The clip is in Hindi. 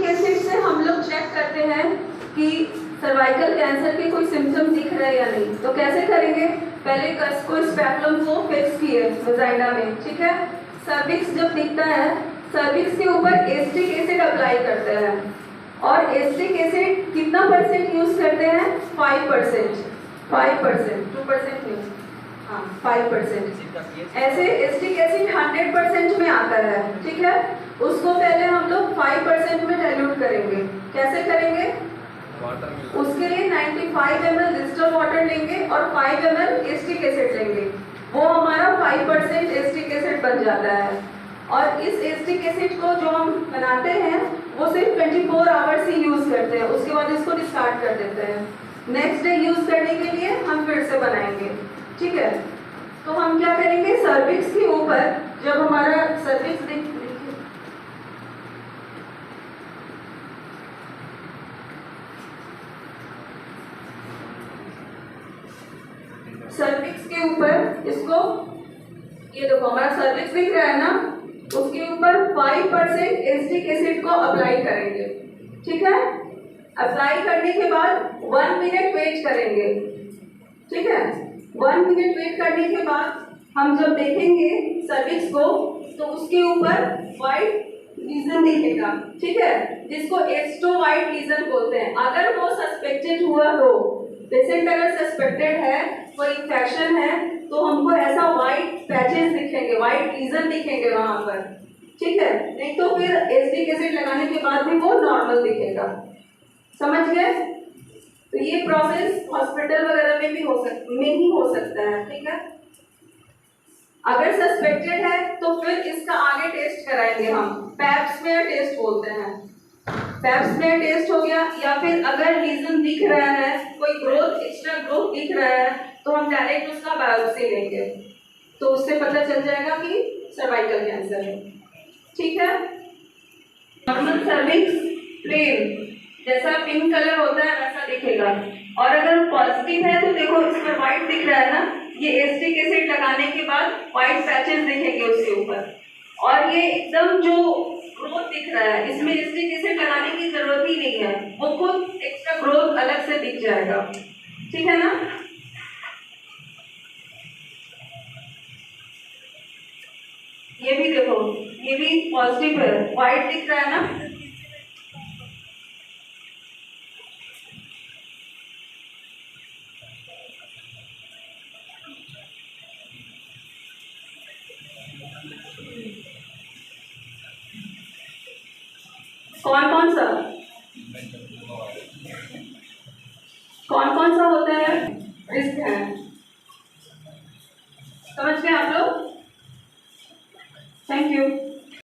एसिड से हम लोग चेक करते हैं कि सर्वाइकल कैंसर के कोई सिम्टम्स दिख रहे हैं या नहीं। तो कैसे करेंगे? पहले कस को स्पेकुलम को फिक्स किए वजाइना में, ठीक है। सर्विक्स जब दिखता है, सर्विक्स के ऊपर एस्टिक एसिड अप्लाई करते हैं। और एस्टिक एसिड कितना परसेंट यूज करते हैं? 5%, 2% नहीं, हाँ 5%। ऐसे एस्टिक एसिड 100% में आता है, ठीक है। उसको पहले हम लोग 5% में डाइल्यूट करेंगे। कैसे करेंगे? उसके लिए 95 ml डिस्टिल्ड वाटर लेंगे और 5 ml एस्टिक एसिड लेंगे। वो हमारा 5% एस्टिक एसिड बन जाता है। और इस एस्टिक एसिड को जो हम बनाते हैं वो सिर्फ 24 आवर्स ही यूज करते हैं, उसके बाद इसको डिस्कार्ड कर देते हैं। नेक्स्ट डे यूज करने के लिए हम फिर से बनाएंगे, ठीक है। तो हम क्या करेंगे? सर्विक्स के ऊपर जब हमारा सर्विक्स सर्विक्स के ऊपर इसको, ये देखो हमारा सर्विक्स दिख रहा है ना, उसके ऊपर 5% एस्टिक एसिड को अप्लाई करेंगे, ठीक है। अप्लाई करने के बाद 1 मिनट वेट करेंगे, ठीक है। 1 मिनट वेट करने के बाद हम जब देखेंगे सर्विक्स को तो उसके ऊपर व्हाइट लीजन दिखेगा, ठीक है, जिसको एस्टो व्हाइट लीजन बोलते हैं। अगर वो सस्पेक्टेड हुआ तो, पेशेंट अगर सस्पेक्टेड है, कोई इन्फेक्शन है, तो हमको ऐसा व्हाइट पैचेस दिखेंगे, व्हाइट लीजन दिखेंगे वहां पर, ठीक है। नहीं तो फिर एस्टिक एसिड लगाने के बाद भी वो नॉर्मल दिखेगा। समझ गए? तो ये प्रोसेस हॉस्पिटल वगैरह में भी हो सकता है, ठीक है। अगर सस्पेक्टेड है तो फिर इसका आगे टेस्ट कराएंगे हम, पैप्समेयर टेस्ट बोलते हैं। पैप्समेयर टेस्ट हो गया, या फिर अगर लीजन दिख रहा है, कोई ग्रोथ, एक्स्ट्रा ग्रोथ दिख रहा है, तो हम डायरेक्ट उसका बायोप्सी लेंगे, तो उससे पता चल जाएगा कि सर्वाइकल कैंसर है, ठीक है। नॉर्मल सर्विक्स प्लेन जैसा पिंक कलर होता है वैसा दिखेगा। और अगर पॉजिटिव है तो देखो इस पर व्हाइट दिख रहा है ना, ये एस्टिक एसिड लगाने के बाद व्हाइट पैचेस दिखेंगे उसके ऊपर। और ये एकदम जो ग्रोथ दिख रहा है, इसमें एस्टिक एसिड लगाने की जरूरत ही नहीं है, वो खुद एक्स्ट्रा ग्रोथ अलग से दिख जाएगा, ठीक है ना। ये भी देखो, ये भी पॉजिटिव है, व्हाइट दिख रहा है ना। कौन कौन सा होता है? रिस्क है। समझ गए आप लोग? Thank you.